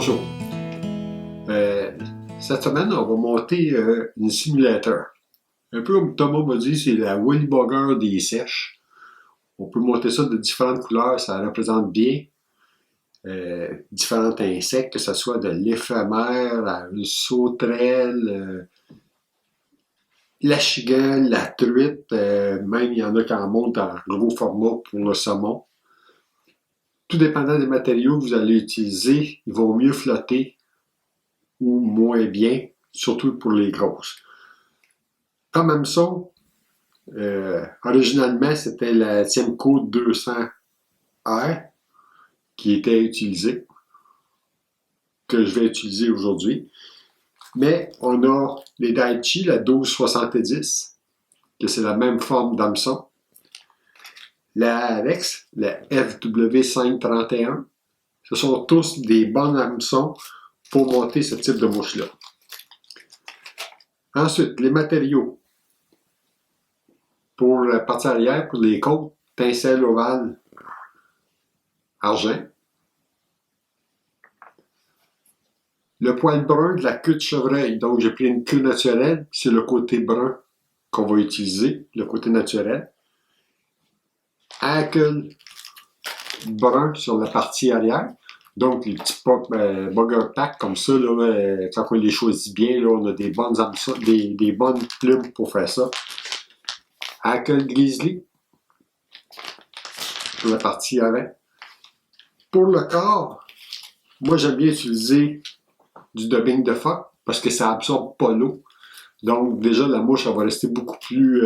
Bonjour. Cette semaine, on va monter un simulateur. Un peu comme Thomas m'a dit, c'est la Wellbugger des sèches. On peut monter ça de différentes couleurs, ça représente bien différents insectes, que ce soit de l'éphémère, la sauterelle, la chigogne, la truite, même il y en a qui en montent en gros format pour le saumon. Tout dépendant des matériaux que vous allez utiliser, ils vont mieux flotter ou moins bien, surtout pour les grosses. Comme hameçon, originalement, c'était la Tiemco 200R qui était utilisée, que je vais utiliser aujourd'hui. Mais on a les Daichi, la 1270, que c'est la même forme d'hameçon. La Alex, la FW531, ce sont tous des bons hameçons pour monter ce type de mouche-là. Ensuite, les matériaux. Pour la partie arrière, pour les côtes, pincelle ovale, argent. Le poil brun de la queue de chevreuil, donc j'ai pris une queue naturelle, c'est le côté brun qu'on va utiliser, le côté naturel. Hackle brun sur la partie arrière, donc les petits bugger pack comme ça, là, quand on les choisit bien, là, on a des bonnes plumes pour faire ça. Hackle grizzly pour la partie avant. Pour le corps, moi j'aime bien utiliser du dubbing de phoque parce que ça absorbe pas l'eau. Donc déjà la mouche elle va rester beaucoup plus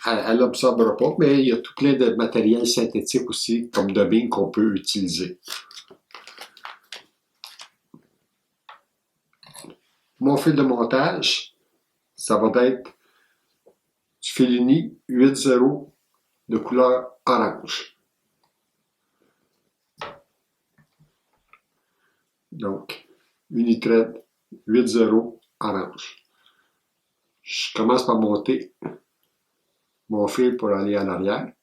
elle n'absorbera pas, mais il y a tout plein de matériel synthétique aussi comme dubbing qu'on peut utiliser. Mon fil de montage, ça va être du fil uni 8-0 de couleur orange. Donc, Unithread 8-0 orange. Je commence par monter mon fil pour aller à l'arrière.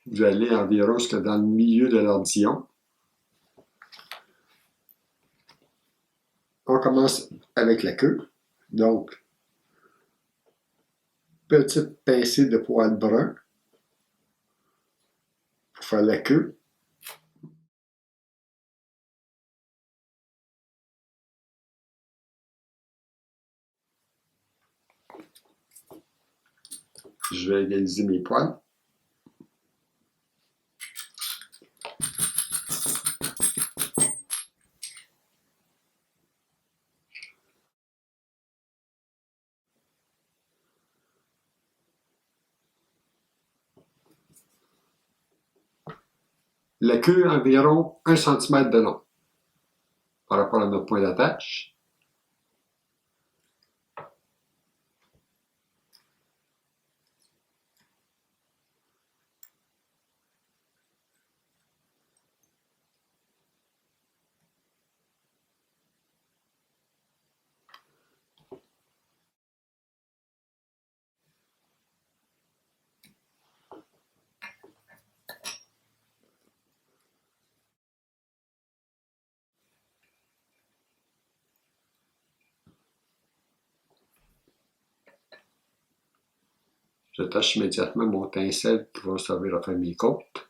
Vous allez environ jusque dans le milieu de l'ordillon. On commence avec la queue. Donc, petite pincée de poil brun pour faire la queue. Je vais égaliser mes poils. La queue environ 1 cm de long par rapport à notre point d'attache. J'attache immédiatement mon tincelle qui va servir à faire mes côtes.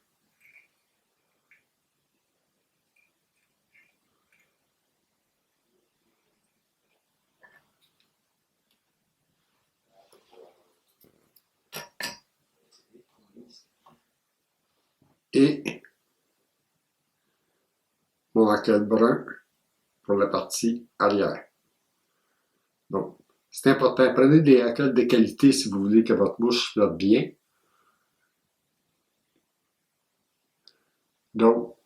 Et mon hackle brun pour la partie arrière. Donc, c'est important. Prenez des hackles de qualité si vous voulez que votre mouche flotte bien. Donc,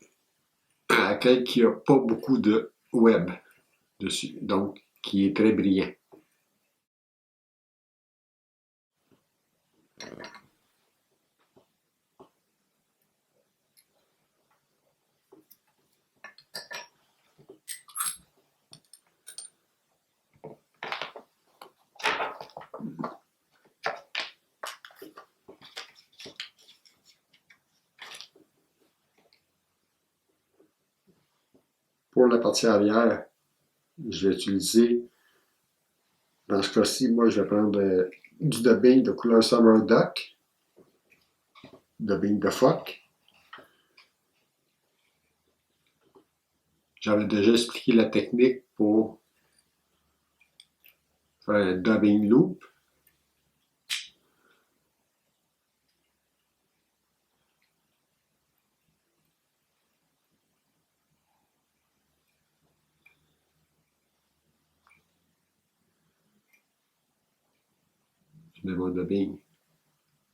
un hackle qui n'a pas beaucoup de web dessus, donc qui est très brillant. Pour la partie arrière, je vais utiliser, dans ce cas-ci, moi je vais prendre du dubbing de couleur Summer Duck, dubbing de phoque. J'avais déjà expliqué la technique pour faire un dubbing loop. Je mets mon dubbing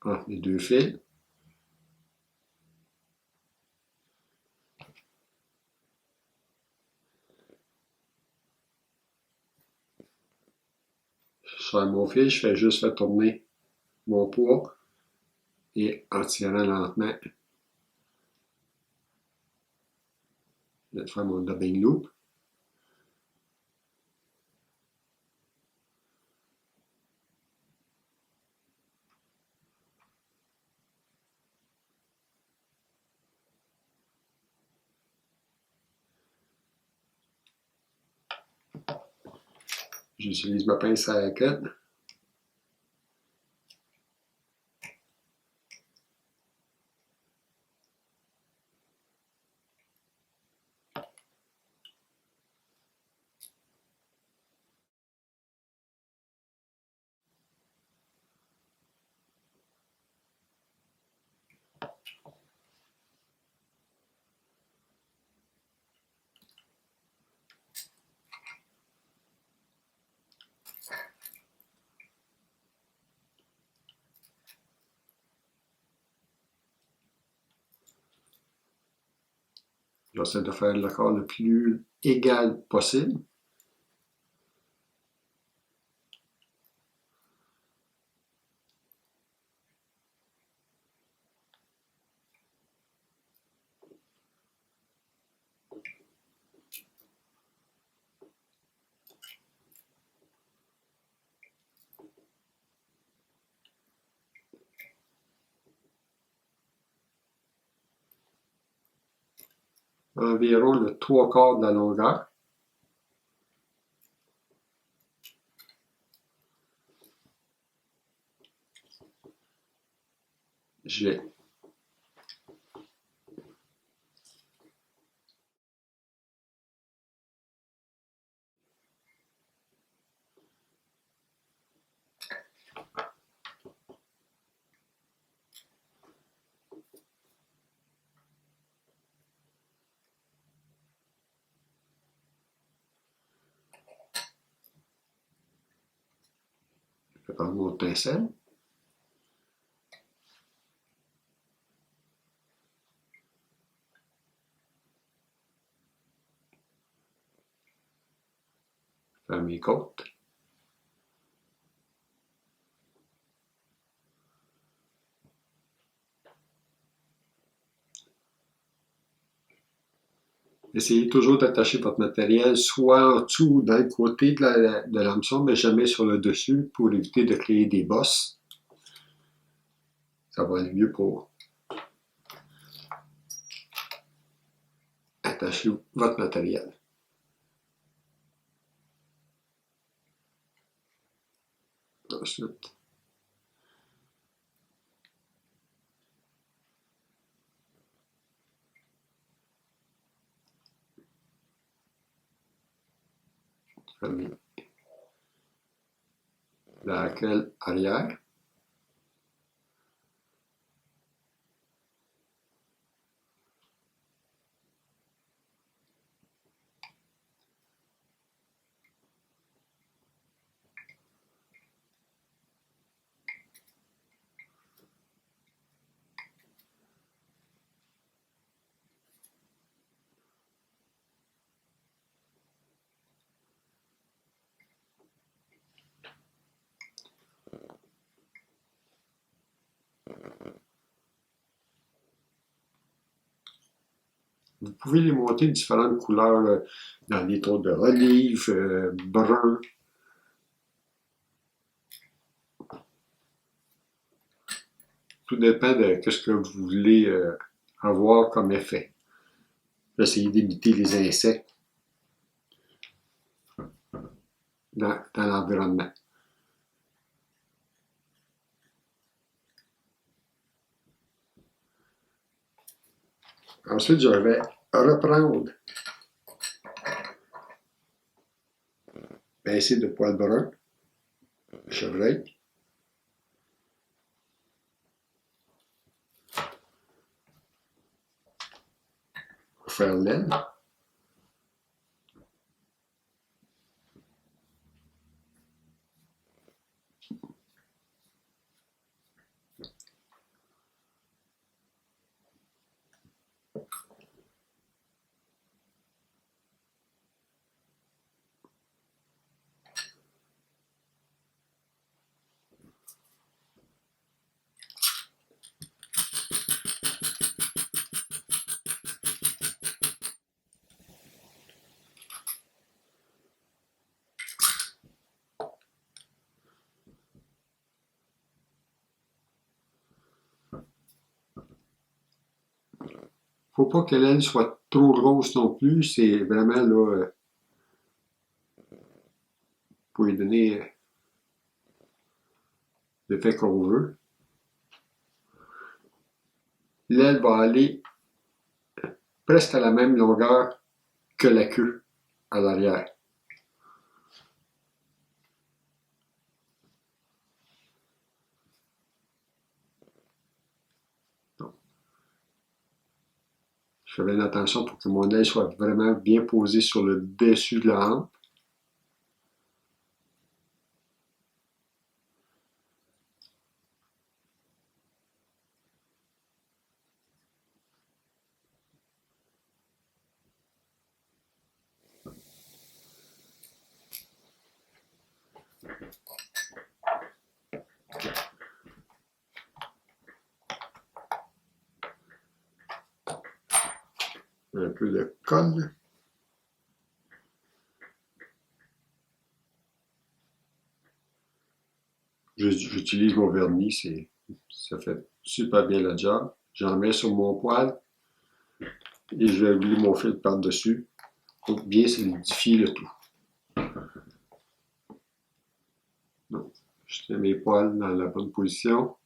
entre les deux fils. Sur mon fil, je fais juste faire tourner mon poids et en tirant lentement, je vais faire mon dubbing loop. J'utilise ma pince à raquette. J'essaie de faire le corps le plus égal possible. Environ le 3/4 de la longueur. J'ai je vais prendre mon pincelle. Faire mes côtes. Essayez toujours d'attacher votre matériel soit en dessous ou d'un côté de l'hameçon, mais jamais sur le dessus pour éviter de créer des bosses. Ça va aller mieux pour attacher votre matériel. Ensuite, fermez la racole arrière. Vous pouvez les monter de différentes couleurs dans les tons de olive, brun. Tout dépend de ce que vous voulez avoir comme effet. Essayez d'imiter les insectes dans l'environnement. Ensuite, je vais reprendre pincée de poil brun, chevreuil. Pour faire l'aile. Faut pas que l'aile soit trop grosse non plus. C'est vraiment là pour lui donner l'effet qu'on veut. L'aile va aller presque à la même longueur que la queue à l'arrière. Donc, je fais bien attention pour que mon aile soit vraiment bien posée sur le dessus de la hampe. Un peu de colle. J'utilise mon vernis, ça fait super bien le job. J'en mets sur mon poêle et je vais rouler mon fil par-dessus pour bien solidifier le tout. Donc, je tiens mes poils dans la bonne position.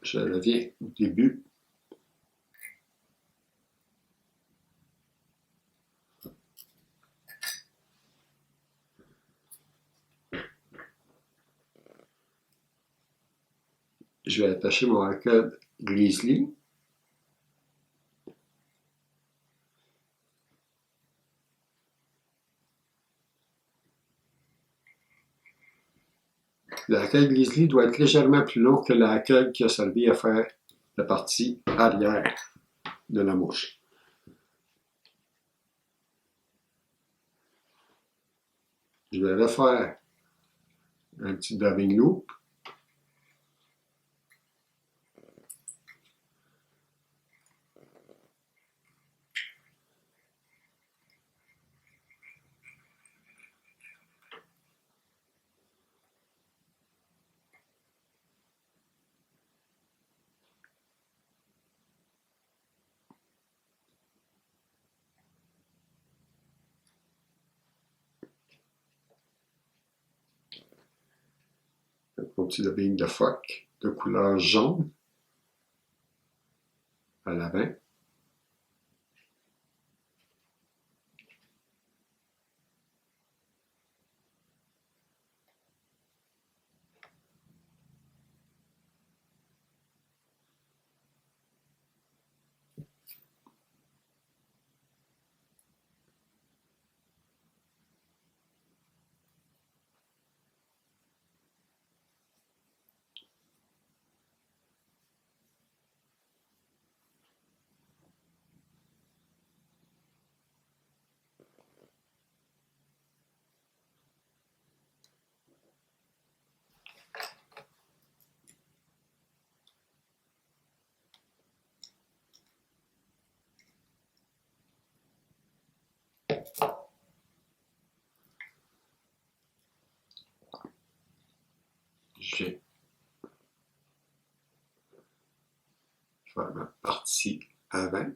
Je reviens au début. Je vais attacher mon arcade Grizzly. L'arcade Grizzly doit être légèrement plus long que l'arcade qui a servi à faire la partie arrière de la mouche. Je vais refaire un petit daving loop. Mon petit daving de phoque de couleur jaune à l'avant. faire ma partie avant.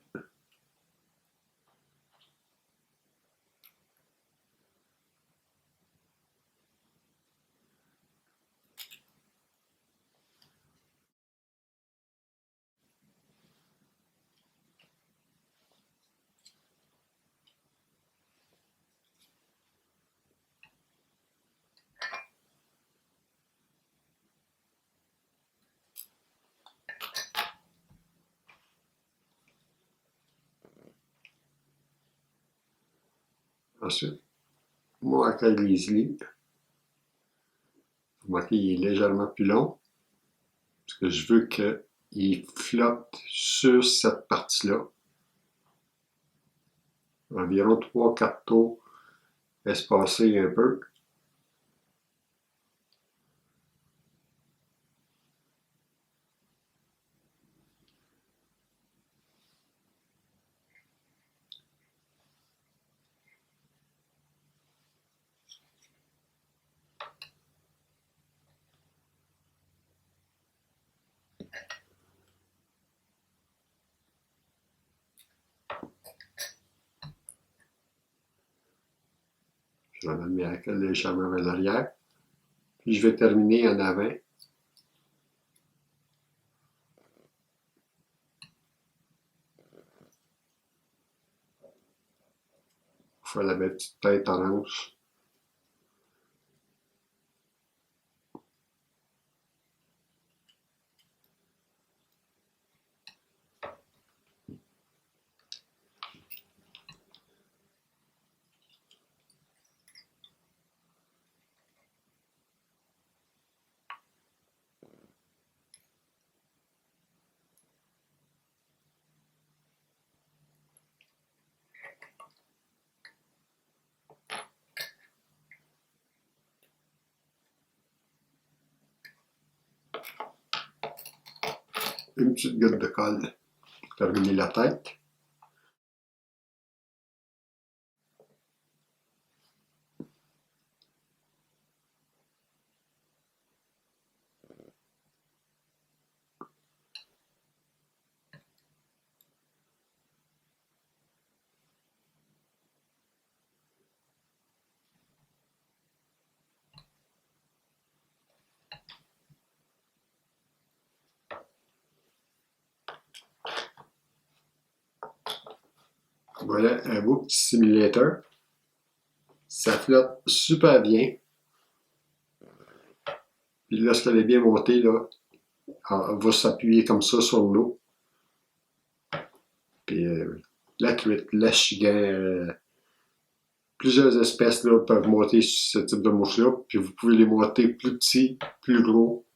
Ensuite, mon accueil Grizzly. Vous remarquez, il est légèrement plus long. Parce que je veux qu'il flotte sur cette partie-là. Environ 3-4 tours espacés un peu. Je vais mettre mes raquettes légèrement vers l'arrière. Puis je vais terminer en avant. Pour faire la belle petite tête orange. Une petite goutte de colle pour terminer la tête. Voilà un beau petit simulateur. Ça flotte super bien. Puis lorsqu'elle est bien montée, là, elle va s'appuyer comme ça sur l'eau. Puis la truite, la chigan, plusieurs espèces là, peuvent monter sur ce type de mouche-là. Puis vous pouvez les monter plus petits, plus gros,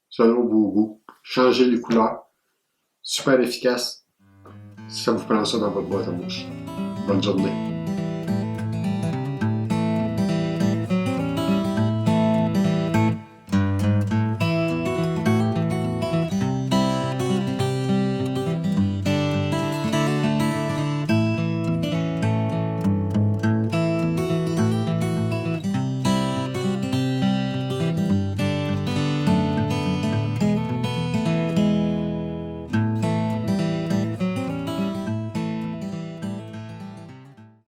selon vos goûts. Changez les couleurs. Super efficace. Ça vous prend ça dans votre boîte à mouche. Bonne journée.